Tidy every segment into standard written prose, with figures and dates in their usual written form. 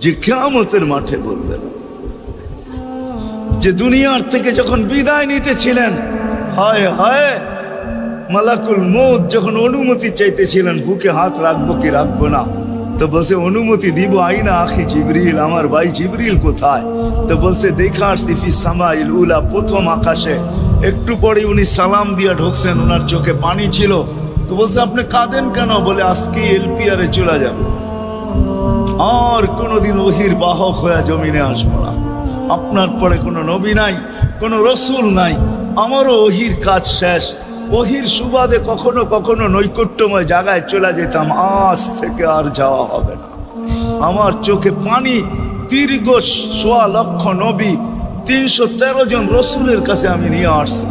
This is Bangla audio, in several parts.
যে কিয়ামতের মাঠে বলবেন, যে দুনিয়ার থেকে যখন বিদায় নিতেছিলেন, হায় হায়, মালাকুল মউত যখন অনুমতি চাইতেছিলেন বুকে হাত রাখবো কি রাখবো না, তো বলছে অনুমতি দিব, আইনা আখি জিবরিল, আমার ভাই জিবরিল কোথায়? তো বলছে দেখা আসছি ফি সামাইল উলা, প্রথম আকাশে। একটু পরে উনি সালাম দিয়া ঢুকছেন, ওনার চোখে পানি ছিল। তো বলছে আপনি কাঁদেন কেন? বলে আজকে এলপিআরে চলে যাবে, আর কোনোদিন ওহির বাহক হয়ে জমিনে আসবো না। আপনার পরে কোনো নবী নাই, কোনো রসুল নাই, আমারও ওহির কাজ শেষ। ওহির সুবাদে কখনো কখনো নৈকট্যময় জায়গায় চলে যেতাম, আজ থেকে আর যাওয়া হবে না। আমার চোখে পানি। দীর্ঘ ১.৫ লক্ষ নবী, ৩১৩ জন রসুলের কাছে আমি নিয়ে আসছি।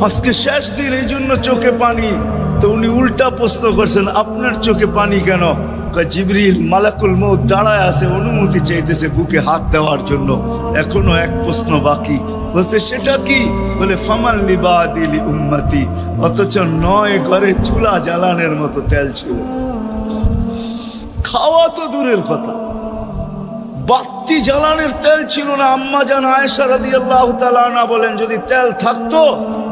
আজকে শেষ দিন, এই জন্য চোখে পানি। তো উনি উল্টা প্রশ্ন করছেন, আপনার চোখে পানি কেন? জিবরিল মালাকুল মউত দাঁড়ায় আছে, অনুমতি চাইতেছে বুকে হাত দেওয়ার জন্য। এখনো এক প্রশ্ন বাকি। বলছে সেটা কি? বলে ফামান লিবাদিলি উম্মতি। অথচ ৯ ঘরে চুলা জ্বালানোর মতো তেল ছিল। খাওয়া তো দূরের কথা, বাতি জ্বালানোর তেল ছিল না। আম্মা জান আয়েশা রাদিয়াল্লাহু তাআলা আনহা বলেন, যদি তেল থাকতো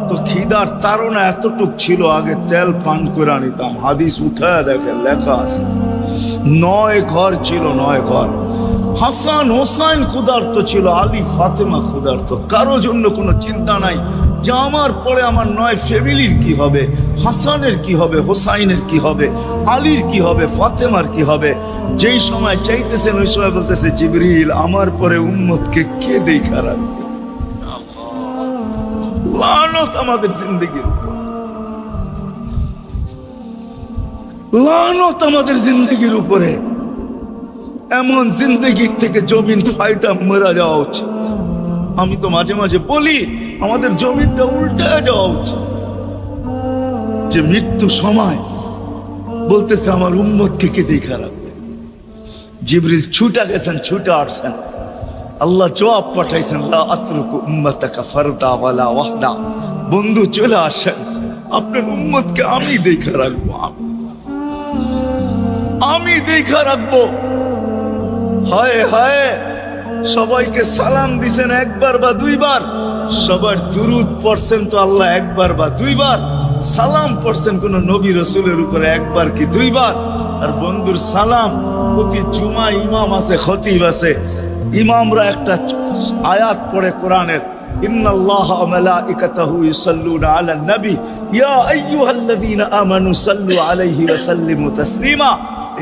তো খিদার তাড়না এতটুক ছিল, আগে তেল পান করে নিতাম। হাদিস উঠায় দেখেন, লেখা আছে ৯ ঘর ছিল, ৯ ঘর। হাসান হোসাইন ক্ষুধার্ত ছিল, আলী ফাতেমা ক্ষুধার্ত। কারো জন্য কোনো চিন্তা নাই যে আমার পরে আমার ৯ ফ্যামিলির কি হবে, হাসানের কি হবে, হোসাইনের কি হবে, আলীর কি হবে, ফাতেমার কি হবে। যেই সময় চাইতেছেন ওই সময় বলতেছে জিবরিল আমার পরে উম্মতকে কে দেখা রাখবে? লানত আমাদের জিন্দেগির উপর, লানত আমাদের জিন্দেগির উপরে। এমন জিন্দেগির থেকে জমিন ফাইটা মরা যাওয়া উচিত। আমি তো মাঝে মাঝে বলি আমাদের জমিনটা উল্টে যাওয়া উচিত, যে মৃত্যু সময় বলতেছে আমার উম্মতকে কে দেখা রাখবে। জিবরিল ছুটা গেছেন, ছুটা আসছেন, আল্লাহ জবাব পাঠাইছেন, লা আতরুকু উম্মাতাকা ফারদা ওয়ালা ওয়াহদা। বন্ধু চলে আসেন, আপনার উম্মতকে আমি দেখা রাখবো, আমি দেখা রাখবো। হায় হায়, সবাইকে সালাম দিছেন একবার বা দুইবার, সবার দুরুদ পড়ছেন তো আল্লাহ একবার বা দুইবার, সালাম পড়ছেন কোন নবী রসুলের উপরে একবার কি দুইবার। আর বন্ধুর সালাম প্রতি জুমা ইমাম আছে, খতিব আছে, ইমামরা একটা আয়াত পড়ে কোরআনের, ইন্নাল্লাহা ওয়া মালাইকাতাহু ইউসাল্লুনা আলান নবী ইয়া আইয়ুহাল্লাযীনা আমানু সাল্লু আলাইহি ওয়া সাল্লিমু তাসলিমা।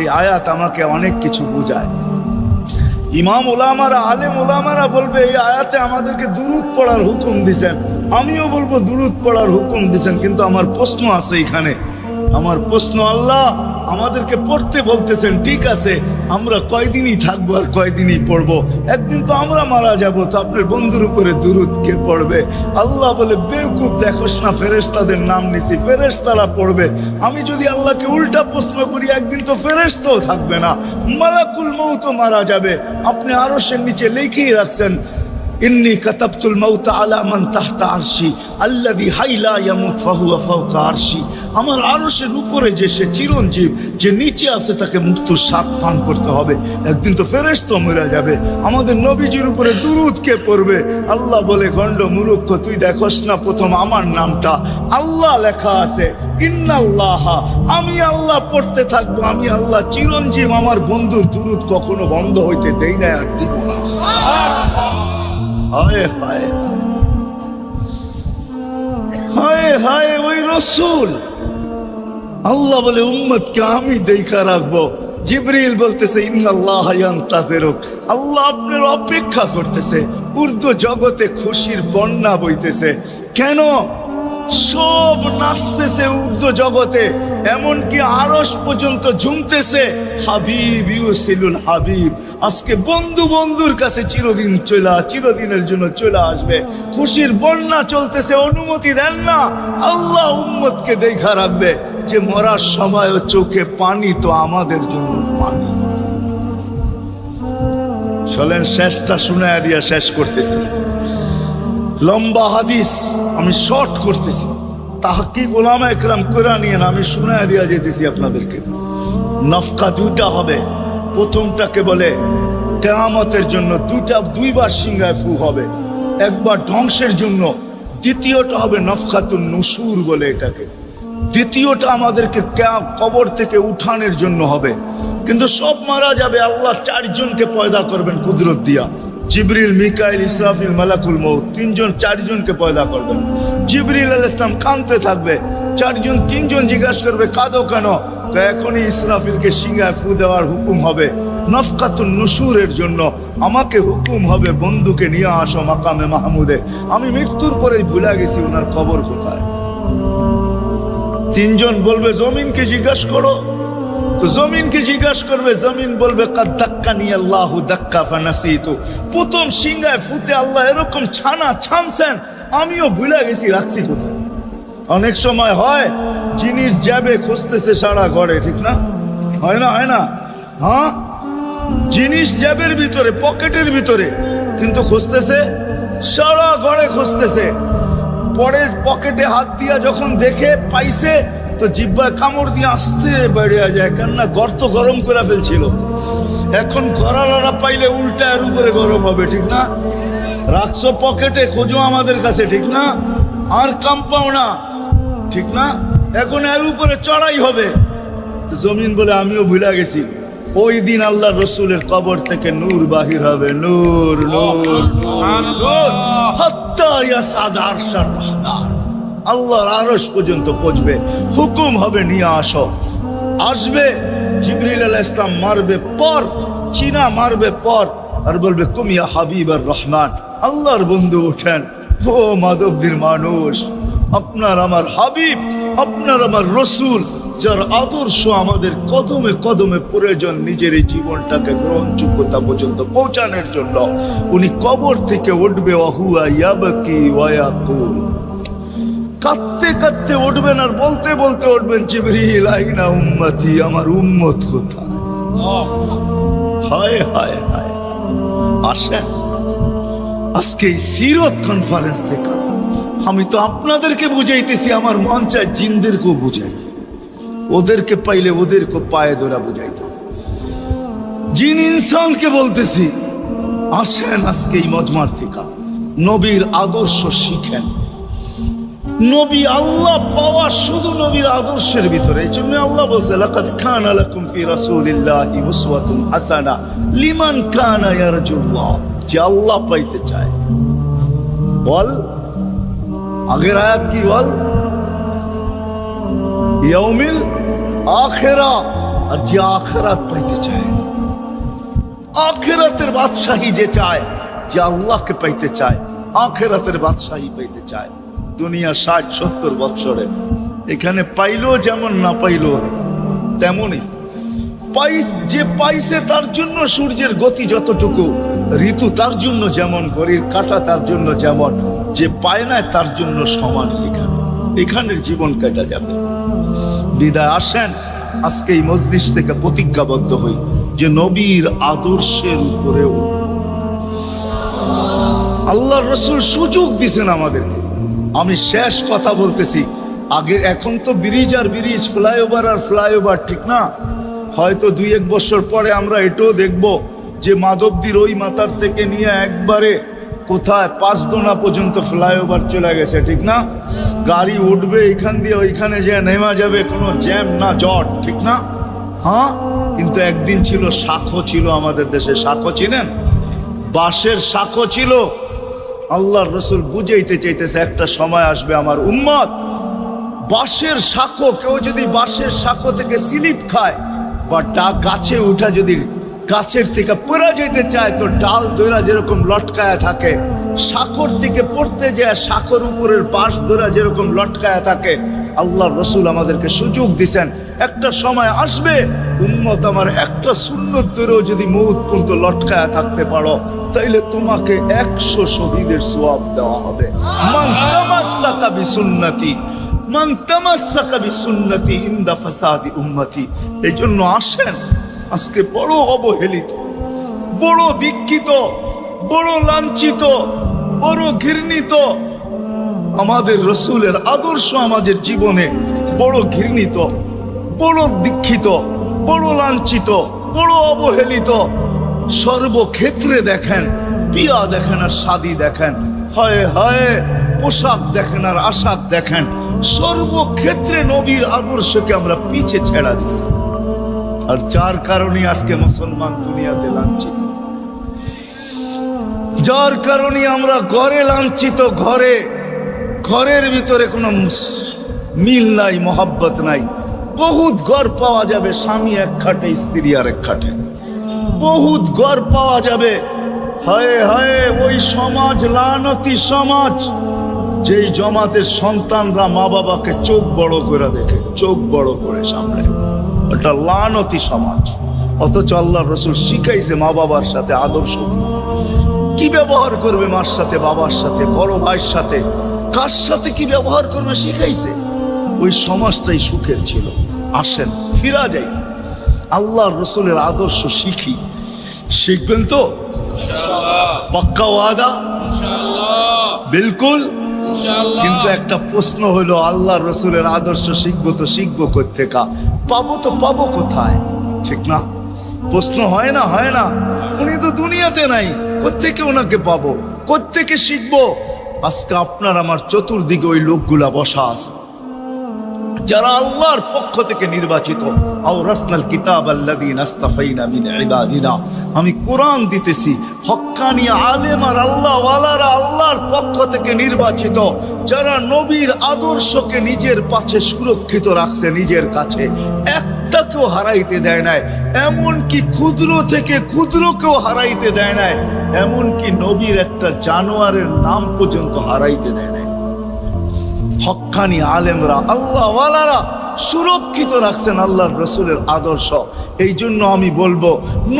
এই আয়াত আমাকে অনেক কিছু বোঝায়। ইমাম ওলামারা, আলেম ওলামারা বলবে এই আয়াতে আমাদেরকে দুরূদ পড়ার হুকুম দিছেন, আমিও বলবো দুরূদ পড়ার হুকুম দিছেন। কিন্তু আমার প্রশ্ন আছে এখানে, আমার প্রশ্ন, আল্লাহ আমাদেরকে পড়তে বলতেছেন, ঠিক আছে, আমরা কয়দিনই থাকবো আর কয়দিনই পড়বো? একদিন তো আমরা মারা যাবো, তো আপনার বন্ধুর উপরে দুরূদ কে পড়বে? আল্লাহ বলে বেওকুফ, দেখোস না ফেরেশতাদের নাম নিছি, ফেরেশতারা পড়বে। আমি যদি আল্লাহকে উল্টা প্রশ্ন করি, একদিন তো ফেরেশতাও থাকবে না, মালাকুল মউতও মারা যাবে। আপনি আরশের নিচে লিখেই রাখছেন, ইন্নী কাতাবতুল মাউতা আলা মান তাহতা আরশি আল্লাযী হাইলা ইয়ামুত ফাহুয়া ফাওকা আরশি। আমার আরশের উপরে যে সে চিরঞ্জীব, যে নিচে আছে তাকে মৃত্যুর স্বাদ পান করতে হবে। একদিন তো ফেরেশতা মরে যাবে, আমাদের নবীজির উপরে দুরূদ কে পড়বে? আল্লাহ বলে, গন্ড মূর্খ, তুই দেখোস না প্রথম আমার নামটা আল্লাহ লেখা আছে, ইন্নাল্লাহা, আমি আল্লাহ পড়তে থাকবো, আমি আল্লাহ চিরঞ্জীব, আমার বন্ধুর দুরূদ কখনো বন্ধ হইতে দেই না, আর দিব না। হায় হায় হায় হায়, ওই রসুল। আল্লাহ বলে উম্মতকে আমি দেখা রাখবো। জিবরিল বলতেছে ইন্নাল্লাহা ইয়ান্তাযিরুক, আল্লাহ আপনার অপেক্ষা করতেছে। উর্দু জগতে খুশির বন্যা বইতেছে। কেন? সব নাচতেছে উর্দু জগতে, এমনকি আরশ পর্যন্ত ঝুমতেছে। হাবিব ইউসিলুল হাবিব, আজকে বন্ধু বন্ধুর কাছে চিরদিনের জন্য চলে আসবে। খুশির বন্যা চলতেছে, অনুমতি দেন না। আল্লাহ উম্মতকে দেখা রাখবে, যে মরার সময় চোখে পানি তো আমাদের জন্য পানি। চলেন শেষটা শুনায়া দিয়া শেষ করতেছি। লম্বা হাদিস, আমি শর্ট করতেছি। তাহকিক উলামা ইকরাম করে নিয়ে আমি শুনায়া দিয়া যেতেছি আপনাদেরকে। নফকা 2টা হবে, প্রথমটাকে বলে কিয়ামতের জন্য, দুইবার সিংহায় ফু হবে, একবার ধ্বংসের জন্য, দ্বিতীয়টা হবে নফখাতুন নুশুর বলে এটাকে, দ্বিতীয়টা আমাদেরকে কবর থেকে উঠানোর জন্য হবে। কিন্তু সব মারা যাবে, আল্লাহ চারজনকে পয়দা করবেন কুদরত দিয়া, জিবরিল, মিকাইল, ইসরাফিল, মালাকুল মউত, চারজনকে পয়দা করবেন। জিবরিল আলাইহিস সালাম কাঁদতে থাকবে, তিনজন জিজ্ঞাসা করবে কাঁদো কেন? এখনই ইসরাফিলকে সিংহায় ফু দেওয়ার হুকুম হবে নফকাতুন নুশুরের জন্য, আমাকে হুকুম হবে বন্ধুকে নিয়ে আসো মাকামে মাহমুদে, আমি মৃত্যুর পরেই ভুলে গেছি ওনার কবর কোথায়। তিনজন বলবে জমিনকে জিজ্ঞাসা করো, তো জমিনকে জিজ্ঞাসা করবে, জমিন বলবে কাদ দাক্কানি আল্লাহু দাক্কা ফানাসিতু, প্রথম সিংহায় ফুতে আল্লাহ এরকম ছানছেন, আমিও ভুলে গেছি রাখছি কোথায়। অনেক সময় হয় জিনিস যাবে খুঁজতেছে সারা ঘরে, ঠিক না? হয় না? হ্যাঁ, জিনিস জ্যাবের ভিতরে, পকেটের ভিতরে, কিন্তু খুঁজতেছে সারা ঘরে খুঁজতেছে। পরে পকেটে হাত দিয়া যখন দেখে পাইছে, তো জিহ্বায় কামড় দিয়ে আসতে বেড়ে যায়, কেননা গর্ত গরম করে ফেলছিল। এখন ঘরালা পাইলে উল্টা এর উপরে গরম হবে, ঠিক না? রাখছো পকেটে, খোঁজো আমাদের কাছে, ঠিক না? আর কাম পাও না, ঠিক না? এখন এর উপরে চড়াই হবে। জমিন বলে আমিও ভুলে গেছি, ওই দিন আল্লাহ রসুলের কবর থেকে নূর বাহির হবে, নূর নূর নূর, হাত্তা ইয়াসাদ আরশার রহমান, আল্লাহর আরশ পর্যন্ত পৌঁছবে, হুকুম হবে নিয়ে আসো। আসবে জিবরিল আলাইহিস সালাম, মারবে পর, চিনা মারবে পর, আর বলবে কুম ইয়া হাবিবার রহমান, আল্লাহর বন্ধু ওঠেন, ও মাধবদীর মানুষ, আপনার আমার হাবিব, আপনার আমার রসুল, যার আদর্শ আমাদের কদমে কদমে প্রয়োজন নিজের এই জীবনটাকে গ্রহণযোগ্যতা পর্যন্ত পৌঁছানোর জন্য, উনি কবর থেকে উঠবে, ওয়াহুয়া ইয়াবকি ওয়া ইয়াকুল, কাঁদতে কাঁদতে উঠবেন আর বলতে বলতে উঠবেন, জিবরিল আইনা উম্মতি, আমার উম্মত কোথায়? হায় হায় হায়। আসেন আজকে এই সিরত কনফারেন্স থেকে আমি তো আপনাদেরকে বুঝাইতেছি, আমার মন চায় জিনদেরকেও বুঝাই, ওদেরকে পাইলে ওদেরকে পায়ে ধরা বুঝাইতো। জিন ইনসানকে বলতেছি, আসেন আজকে এই মজমার থেকে নবীর আদর্শ শিখেন। নবী আল্লাহ পাওয়া শুধু নবীর আদর্শের ভিতরে, এই জন্য আল্লাহ বলছে লাকাদ কানা লাকুম ফি রাসূলিল্লাহি উসওয়াতুন হাসানা লিমান কানা ইয়ারজুল্লাহ, যে আল্লাহ পাইতে চায়। বল আগের আয়াত কি? বল ইয়াউমিল আখিরা, আর যে আখিরাত পাইতে চায়, আখিরাতের বাদশাহী যে চায়, যে আল্লাহকে পাইতে চায়, আখিরাতের বাদশাহী পাইতে চায়। দুনিয়া 60-70 বছরে এখানে পাইলো যেমন, না পাইলো তেমনই। যে পাইছে তার জন্য সূর্যের গতি যতটুকু, ঋতু তার জন্য যেমন, ঘড়ির কাঁটা তার জন্য যেমন, যে পায় না তার জন্য সমান। এখানের জীবন কেটে যাবে। বিদায় আসেন আজকে এই মজলিস থেকে প্রতিজ্ঞাবদ্ধ হই যে নবীর আদর্শের উপরে আল্লাহর রাসূল সুযোগ দিয়েছেন আমাদেরকে। আমি শেষ কথা বলতেছি, আগে এখন তো ব্রিজ আর ব্রিজ, ফ্লাইওভার আর ফ্লাইওভার, ঠিক না? হয়তো 2-1 বছর পরে আমরা এটাও দেখব যে মাধবদীর ওই মাথার থেকে নিয়ে একবারে কোথায় পাঁচদোনা পর্যন্ত ফ্লাইওভার চলে গেছে, ঠিক না? গাড়ি উঠবে এখান দিয়ে ওইখানে যে নেমা যাবে, কোনো জ্যাম না জট, ঠিক না? হ্যাঁ, কিন্তু একদিন ছিল শাখো, ছিল আমাদের দেশে শাখো, চিনেন? বাঁশের শাখো ছিল। আল্লাহর রাসূল বুঝাইতে চাইতেছে একটা সময় আসবে আমার উম্মত বাঁশের শাখো, কেউ যদি বাঁশের শাখো থেকে স্লিপ খায় বা গাছে উঠা যদি গাছের থেকে পড়ে যেতে চায়, তো ডাল ধরা যেরকম লটকায়া থাকে, শাখর থেকে পড়তে যায় শাখর উপরের বাঁশ ধরা যেরকম লটকায়া থাকে। আল্লাহর রাসূল আমাদেরকে সুযোগ দিছেন, একটা সময় আসবে উম্মত আমার একটা সুন্নত ধরেও যদি মউত পর্যন্ত লটকায়া থাকতে পারো, তাইলে তোমাকে 100 শহীদের সওয়াব দেওয়া হবে। মান তামাসসাকা বিসুন্নতি, মান তামাসসাকা বিসুন্নতি ইনদা ফাসাদি উম্মতি। এই জন্য আসেন, আজকে বড় অবহেলিত, বড় দীক্ষিত, বড় লাঞ্ছিত, বড় ঘৃণিত আমাদের রাসূলের আদর্শ আমাদের জীবনে, বড় ঘৃণিত, বড় দীক্ষিত, বড় লাঞ্ছিত, বড় অবহেলিত। সর্বক্ষেত্রে দেখেন, বিয়া দেখেন আর শাদী দেখেন, হয় হয় পোশাক দেখেন আর আশাক দেখেন, সর্বক্ষেত্রে নবীর আদর্শকে আমরা পিছে ছেড়া দিছি। আর যার কারণে আজকে মুসলমান দুনিয়াতে লাঞ্ছিত, যার কারণে আমরা ঘরে লাঞ্ছিত, ঘরের ভিতরে কোনো মিল নাই, মহাব্বত নাই। বহুত ঘর পাওয়া যাবে স্বামী এক খাটে, স্ত্রী আর এক খাটে, বহুত ঘর পাওয়া যাবে। হায় হায়, ওই সমাজ লানতি সমাজ, যেই জমাতের সন্তানরা মা বাবাকে চোখ বড় করে দেখে, চোখ বড় করে সামনে, ওটা লানতি সমাজ। অথচ আল্লাহর রাসূল শিখাইছে মা বাবার সাথে আদর্শ কি ব্যবহার করবে, মার সাথে, বাবার সাথে, বড় ভাইয়ের সাথে, কার সাথে কি ব্যবহার করবে শিখাইছে। ওই সমাজটাই সুখের ছিল। আসেন ফিরা যাই, আল্লাহর রাসূলের আদর্শ শিখি। শিখবেন তো পাক্কা ওয়াদা? বিলকুল। কিন্তু একটা প্রশ্ন হলো, আল্লাহর রাসূলের আদর্শ শিখবো তো শিখবো কোত্থেকে, পাবো তো পাবো কোথায়? ঠিক না? প্রশ্ন হয় না? হয় না? উনি তো দুনিয়াতে নাই, কোত্থেকে ওনাকে পাবো, কোত্থেকে শিখবো? আজকে আপনার আমার চতুর্দিকে ওই লোকগুলা বসা আছে যারা আল্লাহর পক্ষ থেকে নির্বাচিত। আওরাসনাল কিতাব আল্লাযীনা ইসতাফাইনা মিন ইবাদিনা। আমি কোরআন দিতেছি, হক্কানি আলেম আর আল্লাহ ওয়ালারা আল্লাহর পক্ষ থেকে নির্বাচিত, যারা নবীর আদর্শকে নিজের পাশে সুরক্ষিত রাখছে, নিজের কাছে একটাকেও হারাইতে দেয় নাই। এমনকি ক্ষুদ্র থেকে ক্ষুদ্রকেও হারাইতে দেয় নাই, এমনকি নবীর একটা জানোয়ারের নাম পর্যন্ত হারাইতে দেয় নাই। হক্কানি আলেমরা আল্লাহ ওয়ালারা সুরক্ষিত রাখছেন আল্লাহর রাসূলের আদর্শ। এই জন্য আমি বলবো,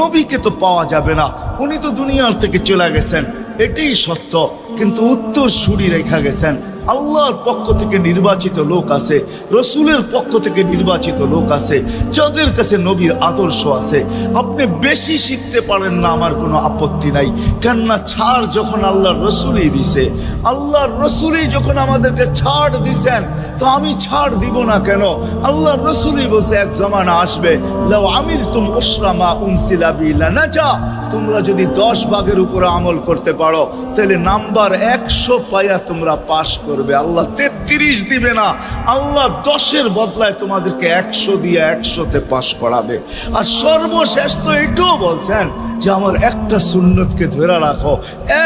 নবীকে তো পাওয়া যাবে না, উনি তো দুনিয়ার থেকে চলে গেছেন, এটাই সত্য। কিন্তু উত্তর সুরি রেখা গেছেন। আল্লাহর পক্ষ থেকে নির্বাচিত লোক আছে, রসুলের পক্ষ থেকে নির্বাচিত লোক আছে, যাদের কাছে নবীর আদর্শ আছে। আপনি বেশি শিখতে পারেন না, আমার কোনো আপত্তি নাই। কেননা ছাড় যখন আল্লাহর রসুলই দিছে, আল্লাহর রসুলই যখন আমাদেরকে ছাড় দিছেন, তো আমি ছাড় দিব না কেন? আল্লাহর রসুলই বলছে, এক জমানা আসবে, লাউ আমিলতুম উশরা মা উনসিলা বি লানাজা। তোমরা যদি 10 ভাগের উপরে আমল করতে পারো, তাহলে নাম্বার 100 পাইয়া তোমরা পাশ করবে। আল্লাহ 33 দিবে না, আল্লাহ 10-এর বদলায় তোমাদেরকে 100 দিয়ে 100-তে পাশ করাবে। আর সর্বশেষ তো এটাও বলছেন যে আমার একটা সুন্নতকে ধরে রাখো,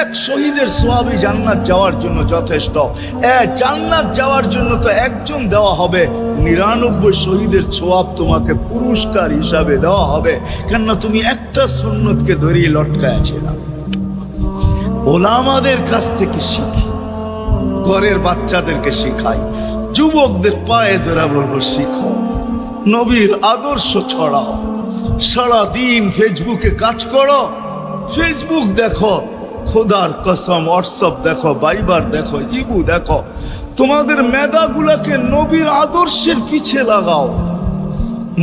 এক শহীদের সওয়াবই জান্নাত যাওয়ার জন্য যথেষ্ট। জান্নাত যাওয়ার জন্য তো একজন দেওয়া হবে, 99 শহীদের সওয়াব তোমাকে পুরস্কার হিসাবে দেওয়া হবে। কেননা তুমি একটা সুন্নতকে ধরেই লটকায় ছিলাম। ওলামাদের কাছ থেকে শিখি, ঘরের বাচ্চাদেরকে শিখাই, যুবকদের পায়ে ধরে বলবো, শিখো, নবীর আদর্শ ছড়াও। সারাদিন ফেসবুকে কাজ করো, ফেসবুক দেখো, খোদার কসম হোয়াটসঅ্যাপ দেখো, ভাইবার দেখো, ইবু দেখো। তোমাদের মেধাগুলাকে নবীর আদর্শের পিছে লাগাও,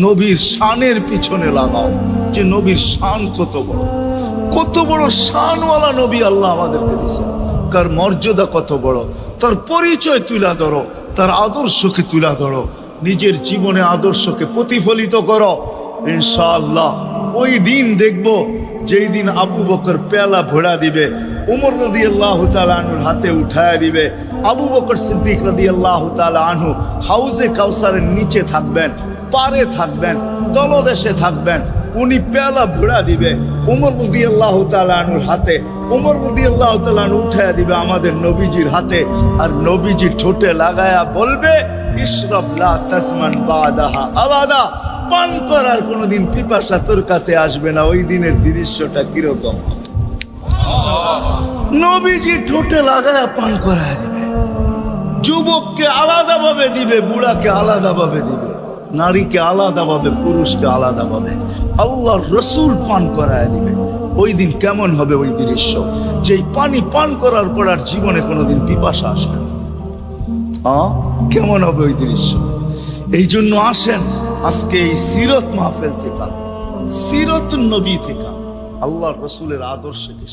নবীর শানের পিছনে লাগাও, যে নবীর শান কত বড়, কত বড় শানওয়ালা নবী আল্লাহ আমাদেরকে দিয়েছেন, কার মর্যাদা কত বড়, তার পরিচয় তুলে ধরো, তার আদর্শকে তুলে ধরো, নিজের জীবনে আদর্শকে প্রতিফলিত করো। ইনশাআল্লাহ ওই দিন দেখবো, যেই দিন আবু বকর পেয়ালা ভরা দিবে, উমর রাদিয়াল্লাহু তাআলা আনহুর হাতে উঠায় দিবে, আবু বকর সিদ্দিক রাদিয়াল্লাহু তাআলা আনহু হাউজে কাউসারের নিচে থাকবেন, পারে থাকবেন, তলদেশে থাকবেন, উনি পেয়ালা ভরা দিবে উমর রাদিয়াল্লাহু তাআলা আনহুর হাতে, উমর রাদিয়াল্লাহু তাআলা আনহু উঠায় দিবে আমাদের নবীজির হাতে, আর নবীজি ঠোঁটে লাগায়া বলবে, ইশরাব লা তাজমান বাদাহা আবাদা। পান করার কোনোদিন পিপাসা তোর কাছে আসবে না। ওই দিনের দৃশ্যটা কিরকম? নবীজি ঠোঁটে লাগায়া পান করায় দিবে, যুবককে আলাদাভাবে দিবে, বুড়াকে আলাদাভাবে দিবে, নারীকে আলাদাভাবে, পুরুষকে আলাদাভাবে, আল্লাহর রসুল পান করায় দিবে। ওই দিন কেমন হবে ওই দৃশ্য? যেই পানি পান করার পর আর জীবনে কোনোদিন পিপাসা আসবে না। কেমন হবে ওই দৃশ্য? এই জন্য আসেন আজকে এই সিরত মাহফিল থেকে, সিরতুন নবী থেকে আল্লাহর রসুলের আদর্শকে